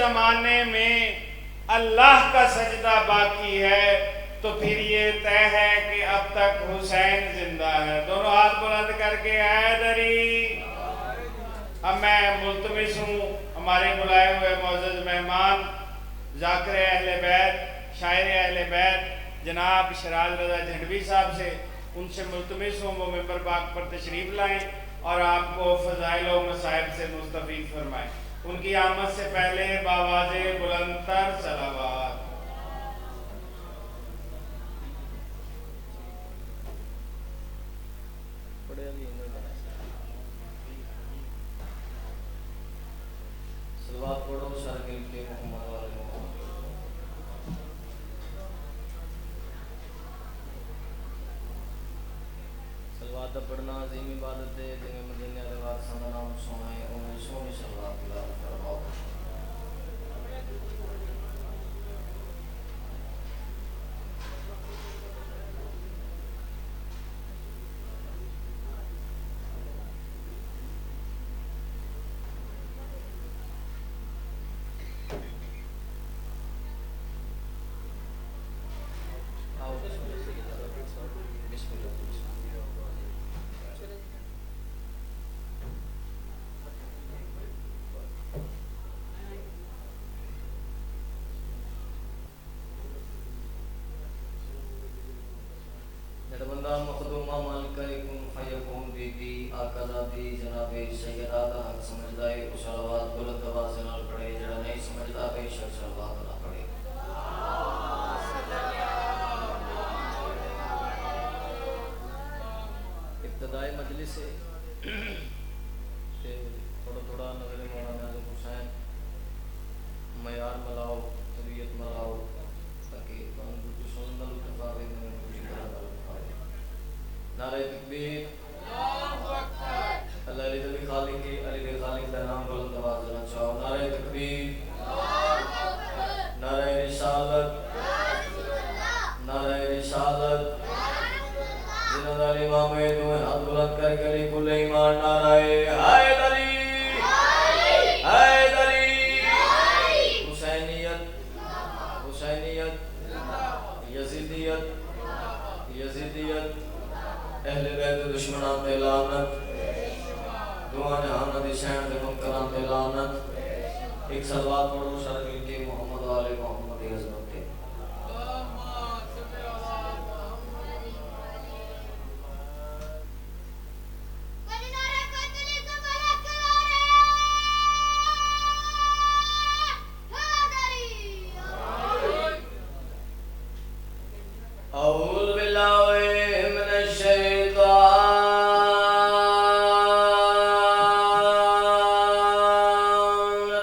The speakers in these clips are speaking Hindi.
जमाने में अल्लाह का सजदा बाकी है तो फिर ये तय है कि अब तक हुसैन जिंदा है। दोनों हाथ बुलंद करके हैदरी। अब मैं मुल्तमिस हूँ हमारे बुलाए हुए मौजूद मेहमान ज़ाकिर अहले बैत, शायर अहले बैत जनाब शराज रज़ा झंडवी साहब से, उनसे मुल्तमिस हूँ वो मिंबर बाग पर तशरीफ़ लाएँ और आपको फ़ज़ाइल व मसाइब से मुस्तफ़ीद फरमाएँ। उनकी आमद से पहले बावाज़े बुलंदतर सलावत। सलवात पढ़ो शागिर्द के मोहम्मद वाले मोहम्मद। सलवात पढ़ना अज़ीम इबादत है, जिन्हें मदीने वाले वारिसां दा नाम सोना है, उन्हें सोनी सलवात तिलावत करवाओ। बंदा मखदूमा मालिकुम फयकुम बीबी आका ज़ाती जनाबे सैयदा दा हक समझदा है उस सलवात बुलंद आवाज़ नाल पढ़े, जड़ा नहीं समझदा बेशक सलवात ना पढ़े। इब्तिदाई मजलिस से थोड़ा थोड़ा नज़र मौलाना आज़म हुसैन मयार मिलाओ, तबीयत मिलाओ, ताकि कुछ सुनना लुत्फ़ावे में कुछ करना लुत्फ़ावे। नारे तकबीर, अल्लाह अली खालिक का नाम बुलंद आवाज़ में चाहो। नारे तकबीर, नारे रिसालत, नारे रिसालत। जिन्होंने इमाम में दो हाथ बुलंद करके लिखुल ईमान नाराए हैदरी, हैदरी। हुसैनियत, हुसैनियत, यजीदियत, यजीदियत। अहले बैत दुश्मनां ते लानत, दुआ जहान दी शैन दे मुनकरां ते लानत। एक सलवात पढ़ो शागिर्द के मोहम्मद वाले मोहम्मद की अज़मत के। औज़ु बिल्लाहि मिनश शैतानिर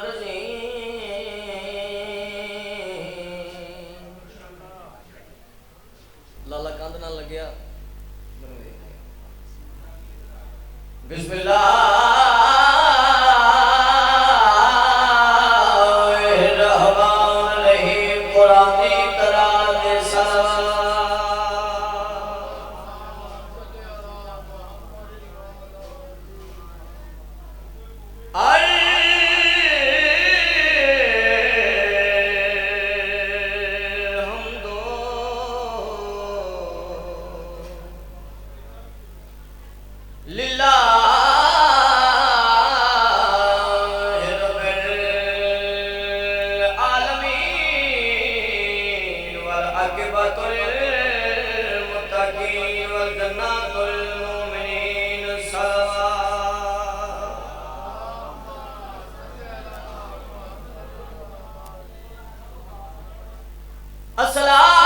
रजीम। लाला कंध ना लग्या बिस्मिल्लाहिर्रहमानिर्रहीम। कुरानी तरात लिल्लाहि रब्बिल आलमीन वल आक़िबतु लिल मुत्तक़ीन वल जन्नतु लिल मुमिनीन। अस्सलाम वसलाम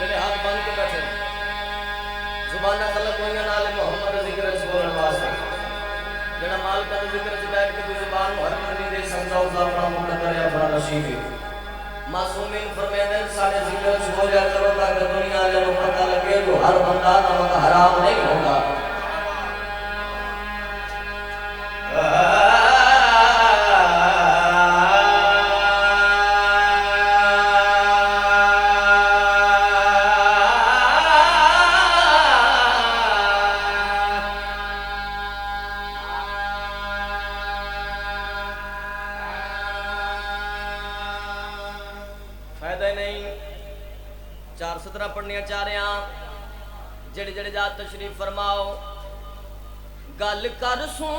मेरे हाथ बंद के बैठे जुबाना खलक हुई नाले मोहम्मद जिक्र बोलने वास्ते जेड़ा माल का जिक्र च बैठ के जुबान हर मर्दी दे समझाओ अपना मुकद्दर है अपना नसीब है मासूमिन फरमाते हैं सारे जिक्र च बोलिया करो ताकि दुनिया वाले को पता लगे जो हर बंदा नमक हराम नहीं होगा पढ़ने चाह रहे हैं जेड़े जेड़े जात तशरीफ फरमाओ गल कर सुन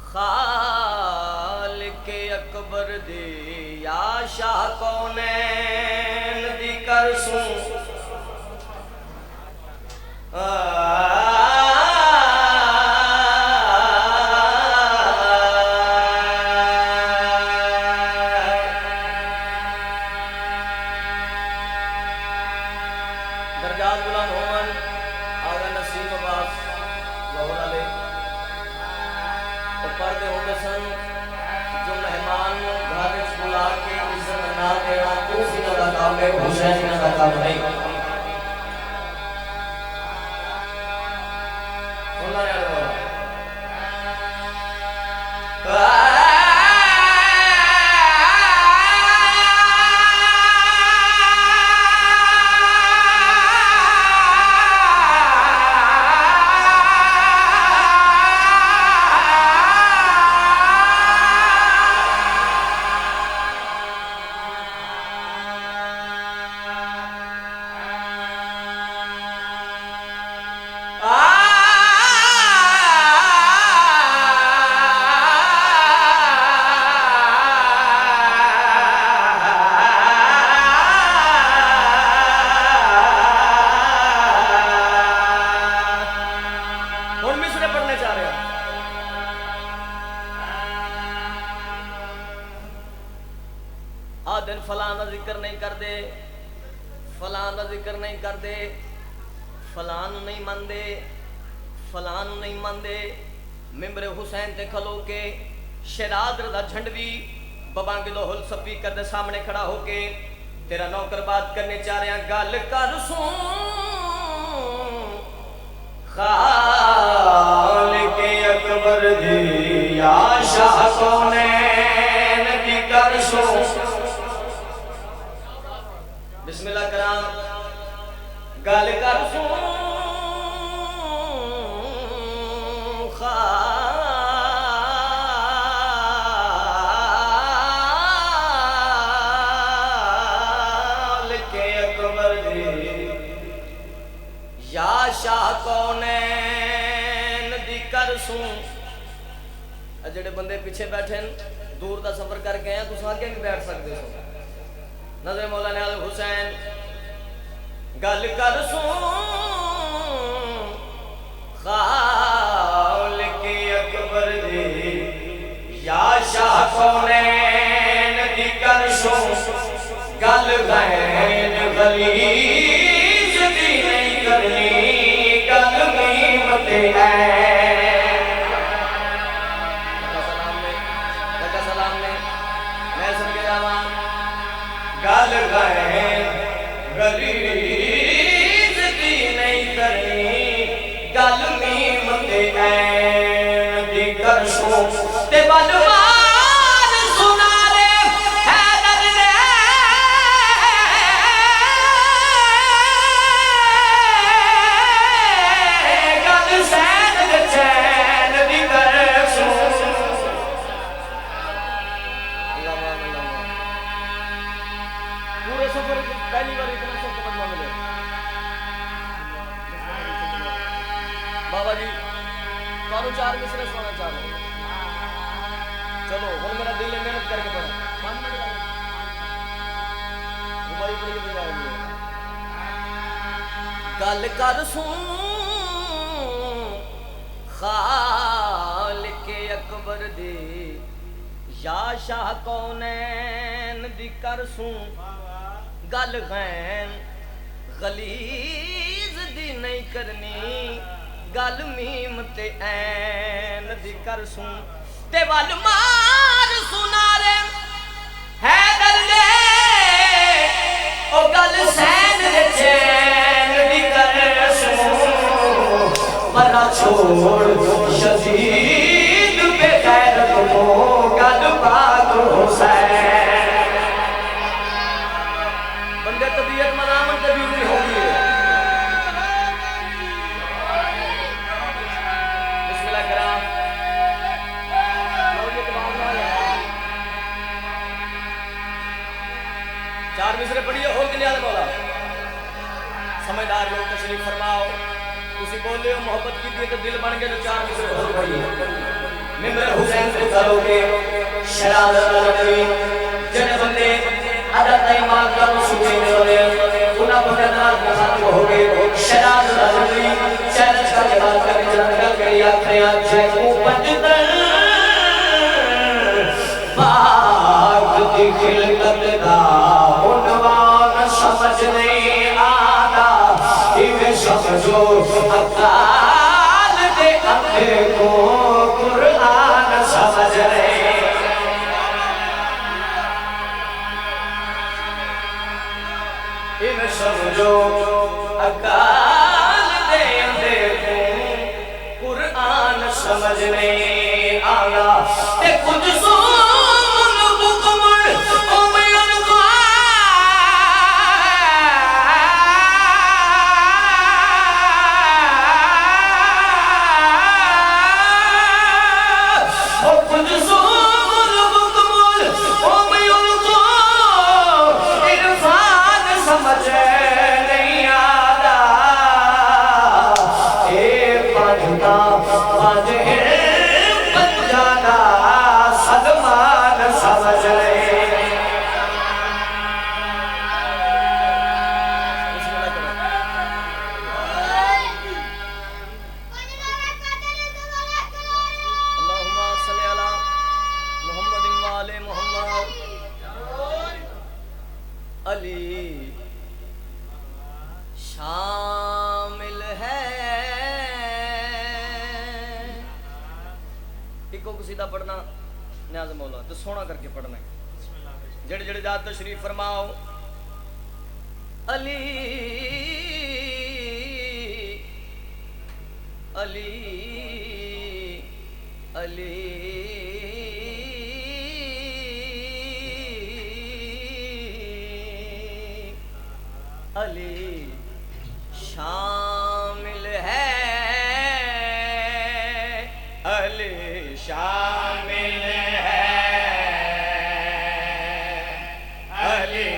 खालिक अकबर दी या शाह कौनैन दी कर सुन हुसैन का काम नहीं सुनना यार फलाना जिक्र नहीं करते फलाना जिक्र नहीं करते फलान नहीं मनते फलान नहीं मनते मिंबर हुसैन ते खलो के शरादर दा झंडवी बबांगे दो हुल स्पीकर दे सामने खड़ा होके तेरा नौकर बात करने चाह रहे हैं गल कर सुन खालिक अकबर दी या शाह कौनैन दी कर सुन बिस्मिल्लाह कराम गल कर सुन खालिक अकबर दी या शाह कौनैन दी कर सुन जेड़े बंदे पीछे बैठे दूर का सफर करके आए तुम आगे भी बैठ सकते हो नजर मौलाना अल हुसैन गल कर सुन खालिक अकबर दी या शाह कौनैन दी कर सुन गल गैन गलीज दी नहीं करनी गल कीमत है गल गलीज दी नहीं करनी गल कीमत ऐन दी कर सुन ते बलवान सुना ले हैदर ने गल सैन दे चैन दी कर सुन पूरे सफर पहली बार इतना सब समझ मिले बाबा जी तारू चार मिसरे सुनाना चाह रहे चलो हुन मेरा दिल है मेहनत करके पढ़ा 5 मिनट दुबाई पढ़ी के जाएगी गल कर सुन खालिक अकबर दी या शाह कौनैन दी कर सूं गल गैन गलीज दी नहीं करनी गल मीम ते ऐन दी कर सूं ते वल मार सुनारे है दर्दे ओ गल सैन दे चैन दी कर सूं मरा छोड़ यजीद बेगैर को गल पाक हुसैन बंदे तबीयत मनामत तभी उतरी होगी बिस्मिल्लाह कराम चार मिसरे पढ़िए और किलिया मौला समझदार लोग तशरीफ फरमाओ तुसी बोले हो मोहब्बत की थी तो दिल बन गए तो चार मिसरे और पढ़िए मिम्बर हुसैन से करोगे शरारत नबी जने बंदे अदब नहीं मार का सुने होले उना बंदना के साथ हो गए शरारत नबी चैलेंज का जवाब करके जनाब के लिए आखिया जय को पंजतर बाग की खिलकत दा उनवान समझ नहीं आता इवे समझो अकाल दे अंधे को कुरान समझ रहे इवे समझो अकाल दे अंधे को कुरान समझ नहीं आना ते कुछ पढ़ना न्याज़ मौला तो सोना करके पढ़ना है जड़े जड़े जात तशरीफ फरमाओ अली अली अली अली शामिल है अली शामिल है अली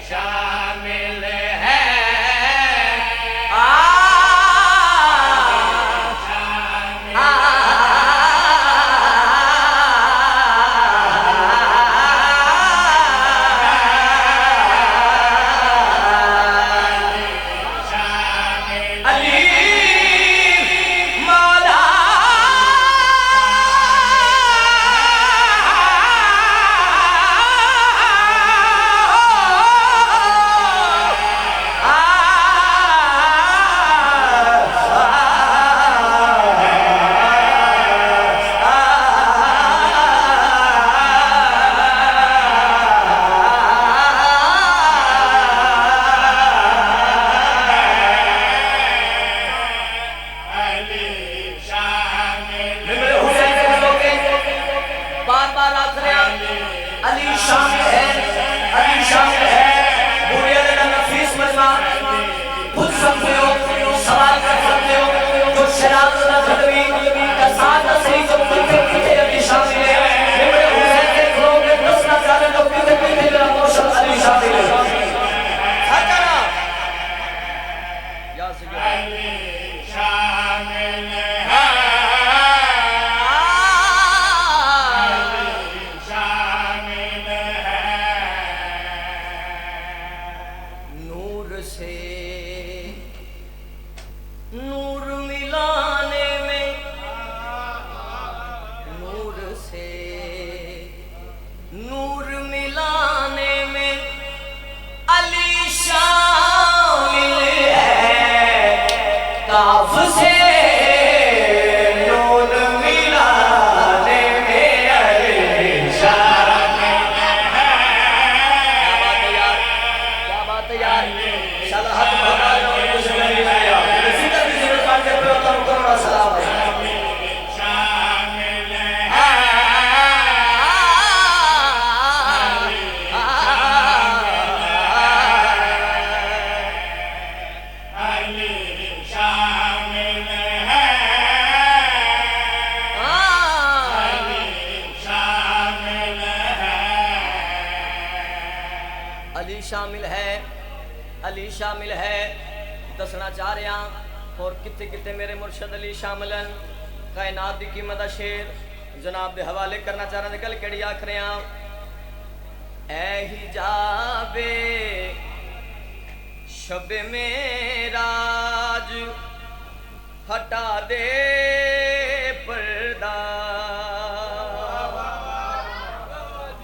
शामिल है नूर मिलाने में अली शामिल है दसना चाह रहा और कितने कितने मेरे मुर्शद अली शामिल हैं कायनात की कीमत का शेर जनाब के हवाले करना चाह रहे गल केड़ी आख रहे ऐ हिजाबे शब मेराज हटा दे पर्दा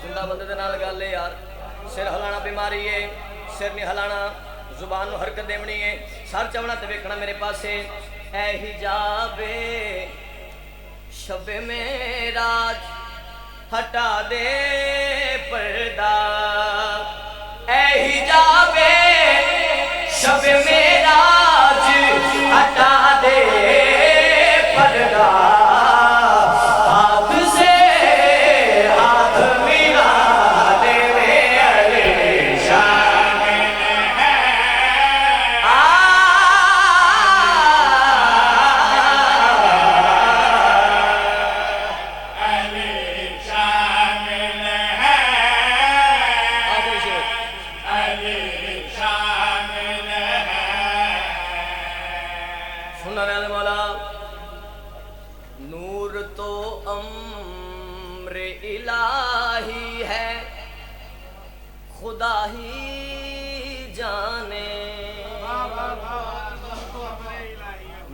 जिंदा बंदे दे नाल गल है यार सिर हिलाना बीमारी है सिर नहीं हिलाना जुबान नूं हरकत देवनी है सर चवना ते वेखना मेरे पासे ऐ हिजाबे शब मेराज हटा दे पर्दा ऐ हिजाबे शब मेराज हटा दे पर्दा हाथ से हाथ मिला दे मेरे शामिल है अली शामिल है आखिरी शेर अली शामिल है सुनने वाले मौला नूर तो अम्र इलाही है खुदा ही जाने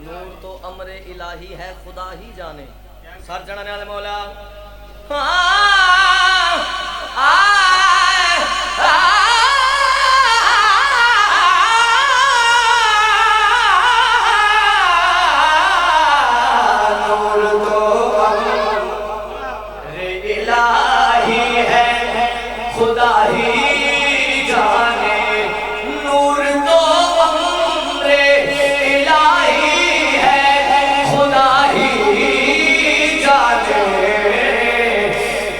नूर तो अम्र इलाही है खुदा ही जाने सर चढ़ाने वाले मौला नूर तो अम्र इलाही है खुदा ही जाने नूर तो अम्र इलाही है खुदा ही जाने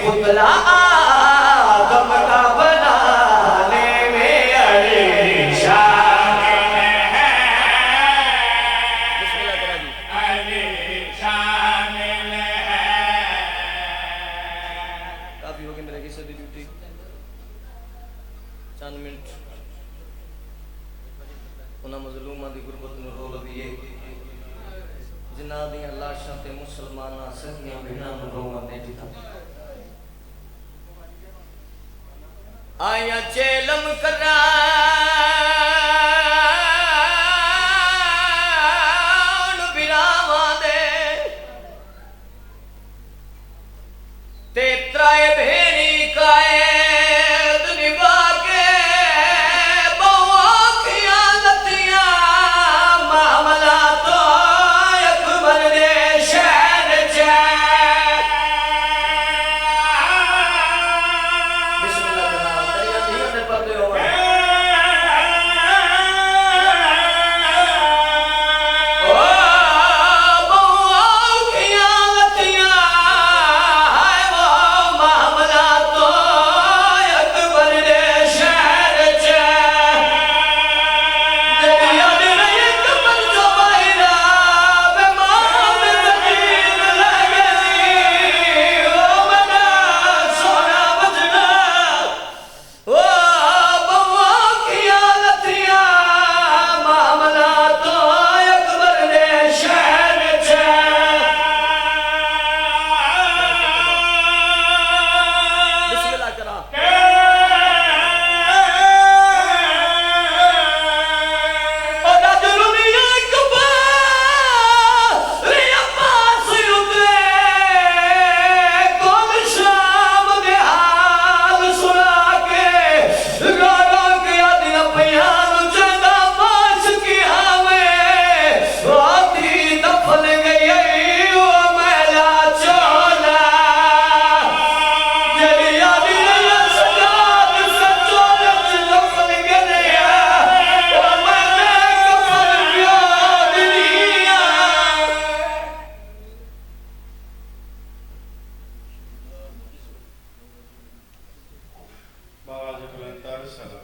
पुतला आदम का बनाने में अली शामिल है बिस्मिल्लाह करा जी अली शामिल है काफी हो गई मेरे की सदी ड्यूटी चंद मिनट उन्होंने मजलूमां की गुरबत में रो लवीए जिन्हां दियां लाशां ते मुसलमानां सदियां बिना रोवन दे दिता आया चेलम करा